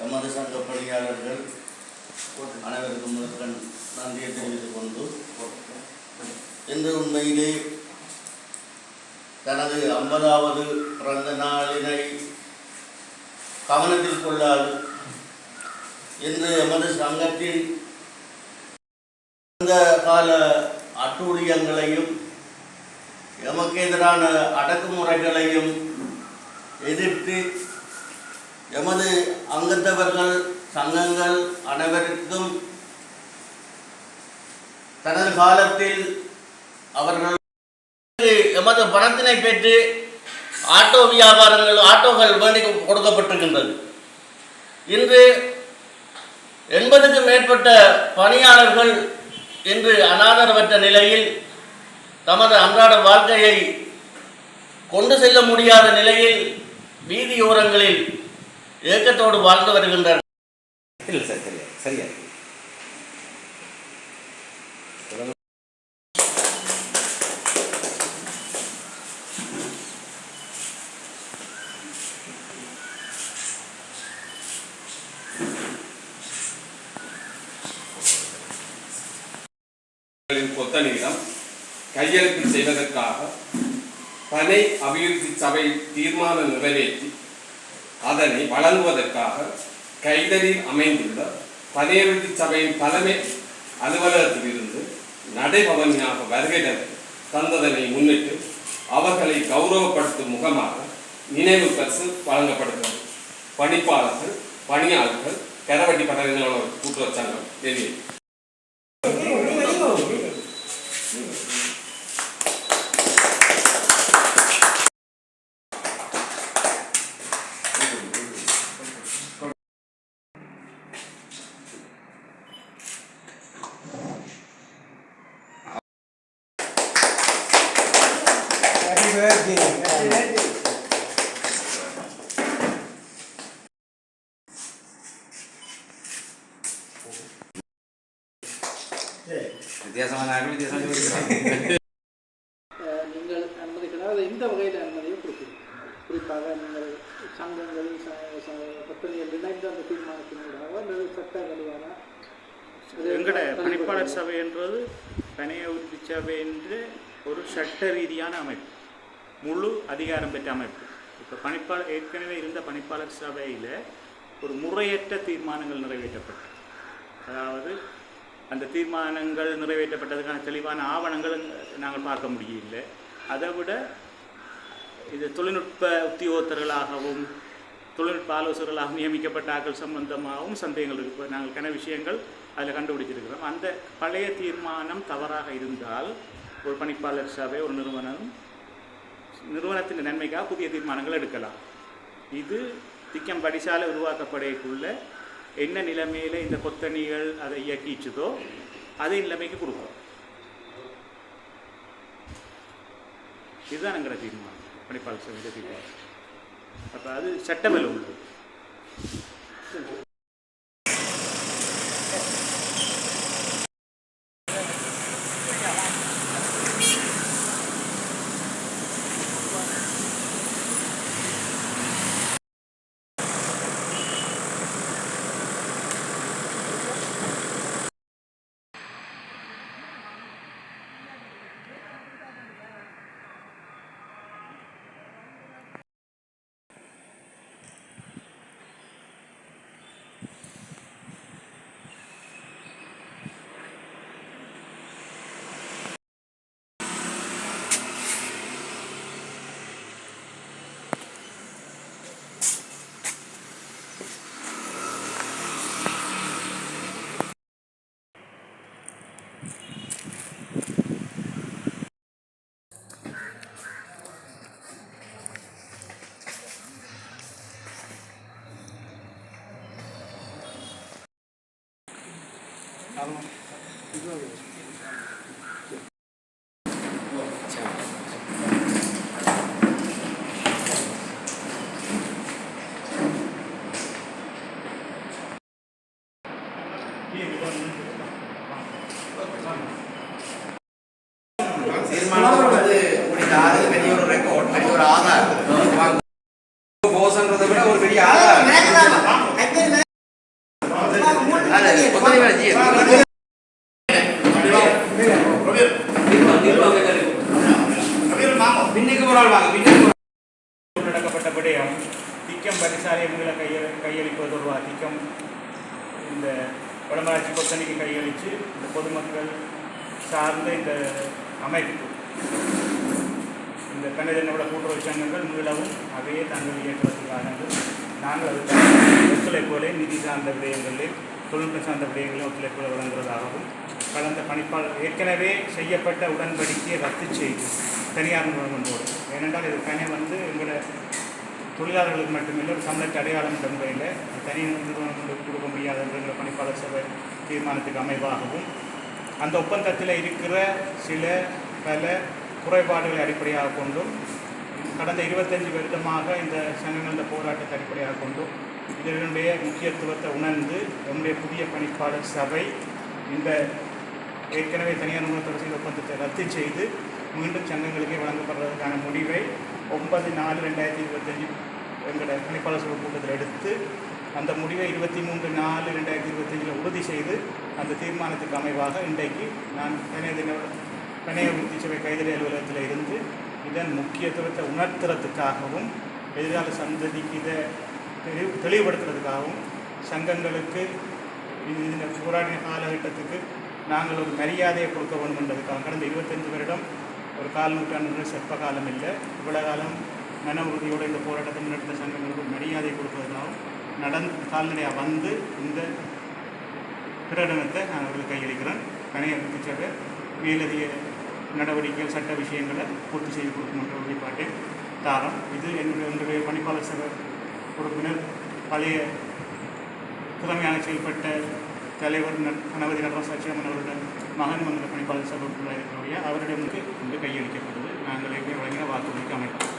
எமது சங்க பணியாளர்கள் அனைவருக்கும் முதற்கண் நன்றியை தெரிவித்துக் கொண்டு இன்று உண்மையிலே தனது 50வது பிறந்த நாளினை கவனத்தில் கொள்ளாது இன்று எமது சங்கத்தின் அந்த கால அட்டூழியங்களையும் எமக்கு எதிரான அடக்குமுறைகளையும் எதிர்த்து எமது அங்கத்தவர்கள் சங்கங்கள் அனைவருக்கும் தனது காலத்தில் அவர்கள் எமது பணத்தினை பெற்று ஆட்டோ ஆட்டோகள் வேண்டி கொடுக்கப்பட்டிருக்கின்றது. இன்று 80க்கும் மேற்பட்ட பணியாளர்கள் இன்று அனாதரவற்ற நிலையில் தமது அன்றாட வாழ்க்கையை கொண்டு செல்ல முடியாத நிலையில் வீதியோரங்களில் ஏக்கத்தோடு வாழ்ந்து வருகின்றனர். இல்லை சார், சரியா கொத்தனிடம் கையெழுத்து செய்வதற்காக பனை அபிவிருத்தி சபை தீர்மானம் நிறைவேற்றி அதனை வழங்குவதற்காக கைதலில் அமைந்துள்ள பனையபிவிருத்தி சபையின் தலைமை அலுவலகத்திலிருந்து நடைபவனியாக வருகை தந்ததனை முன்னிட்டு அவர்களை கௌரவப்படுத்தும் முகமாக நினைவு பரிசு வழங்கப்படுகிறது. பணிப்பாளர்கள், பணியாளர்கள், கரவட்டி பட்டறையாளர் கூட்டுறவு சங்கம் வெளியே வித்தியாசமான நீங்கள் அனுமதிக்கிறால் இந்த வகையில் அனுமதியை கொடுக்கிறீங்க. குறிப்பாக நீங்கள் சங்கங்கள் பத்தனிகள் இணைந்த அந்த தீர்மானத்தினூடாக சட்ட வலுவான எங்களோட பணிப்பாளர் சபை என்றது பனைய உறுதி சபை என்று ஒரு சட்ட ரீதியான அமைப்பு, முழு அதிகாரம் பெற்ற அமைப்பு. இப்போ பணிப்பாளர் ஏற்கனவே இருந்த பணிப்பாளர் சபையில் ஒரு முறையற்ற தீர்மானங்கள் நிறைவேற்றப்பட்டது. அதாவது அந்த தீர்மானங்கள் நிறைவேற்றப்பட்டதுக்கான தெளிவான ஆவணங்கள் நாங்கள் பார்க்க முடியவில்லை. அதை விட இது தொழில்நுட்ப உத்தியோகத்தர்களாகவும் தொழில்நுட்ப ஆலோசகர்களாகவும் நியமிக்கப்பட்ட ஆக்கள் சம்பந்தமாகவும் சந்தேகங்கள் இருக்குது. நாங்கள் கன விஷயங்கள் அதில் கண்டுபிடிச்சிருக்கிறோம். அந்த பழைய தீர்மானம் தவறாக இருந்தால் ஒரு பணிப்பாளர் சபை ஒரு நிறுவனத்தின் நன்மைக்காக புதிய தீர்மானங்கள் எடுக்கலாம். இது திக்கம் படிசாலை உருவாக்கப்படைக்குள்ள என்ன நிலைமையில் இந்த கொத்தணிகள் அதை இயக்கிச்சதோ அதே நிலைமைக்கு கொடுக்கும். இதுதான் எங்கிற தீர்மானம், பணிப்பாளர் சபை தீர்மானம். அப்போ அது சட்டமேல உள்ளது. நடக்கப்பட்ட விடயம் திக்கம் பரிசாலயங்களை கையளிப்பது தொடர்பாக திக்கம் இந்த வடமராட்சி கொத்தணிக்கு கையளித்து இந்த பொதுமக்கள் சார்ந்த இந்த அமைப்பு இந்த கணிதனோட கூட்டுறவு சங்கங்கள் மீளவும் அவையே தாங்கள் இயக்குவதற்கான நாங்கள் அதுக்கான ஒத்துழைப்புகளை நிதி சார்ந்த விடயங்களில் தொழில்நுட்பம் சார்ந்த விடயங்களில் ஒத்துழைப்புகளை வழங்குவதாகவும் கடந்த பணிப்பாளர் ஏற்கனவே செய்யப்பட்ட உடன்படிக்கையை ரத்து செய்து தனியார் நிறுவனங்களோடு ஏனென்றால் இது தனி எங்களோட தொழிலாளர்களுக்கு மட்டுமில்லை ஒரு சம்பளத்தை அடையாளம் என்ற முறையில் தனி நிறுவனங்களுக்கு கொடுக்க முடியாத என்ற பணிப்பாளர் சபை தீர்மானத்துக்கு அமைவாகவும் அந்த ஒப்பந்தத்தில் இருக்கிற சில பல குறைபாடுகளை அடிப்படையாக கொண்டும் கடந்த 25 வருடமாக இந்த சங்கங்கள போராட்டத்தை அடிப்படையாக கொண்டும் இதனுடைய முக்கியத்துவத்தை உணர்ந்து நம்முடைய புதிய பணிப்பாளர் சபை இந்த ஏற்கனவே தனியார் நிறுவனத்தோடு செய்த ஒப்பந்தத்தை ரத்து செய்து மீண்டும் சங்கங்களுக்கே வழங்கப்படுறதுக்கான முடிவை 9/4/2025 எங்களோட பணிப்பாளர் சபை கூட்டத்தில் எடுத்து அந்த முடிவை 23/4/2025 உறுதி செய்து அந்த தீர்மானத்துக்கு அமைவாக இன்றைக்கு நான் தனிய உறுதி சபை கைதறி அலுவலகத்தில் இருந்து இதன் முக்கியத்துவத்தை உணர்த்துறதுக்காகவும் எதிர்கால சந்ததிக்கு இதை தெளிவுபடுத்துறதுக்காகவும் சங்கங்களுக்கு இந்த போராடின காலகட்டத்துக்கு நாங்கள் ஒரு மரியாதையை கொடுக்க வேண்டும் என்றதுக்காக கடந்த 25 வருடம் ஒரு கால் நூற்றாண்டு செப்ப காலம் இல்லை இவ்வளோ காலம் மன உறுதியோடு இந்த போராட்டத்தை முன்னெடுத்த சங்கங்களுக்கு மரியாதை கொடுப்பதற்காகவும் கால்நடையாக வந்து இந்த பிரகடனத்தை நான் அவர்களுக்கு கையளிக்கிறேன் தனியார் உறுதிச்சபை மேலதிக நடவடிக்கைகள் சட்ட விஷயங்களை பூர்த்தி செய்து கொடுக்கும் என்ற உறுதிப்பாட்டை தாரம் இது எங்களுடைய பணிப்பாளர் சபை உறுப்பினர் பழைய திறமையான செயல்பட்ட தலைவர் கணபதி நடராசாட்சியம்மன் அவருடைய மகன் மந்திர பணிப்பாளர் சபை உறுப்பினர் இருக்கிறவரையா அவரிடமுக்கு இன்று கையளிக்கப்படுது நாங்கள் வழங்கின வாக்குறுதிக்கு அமைப்போம்.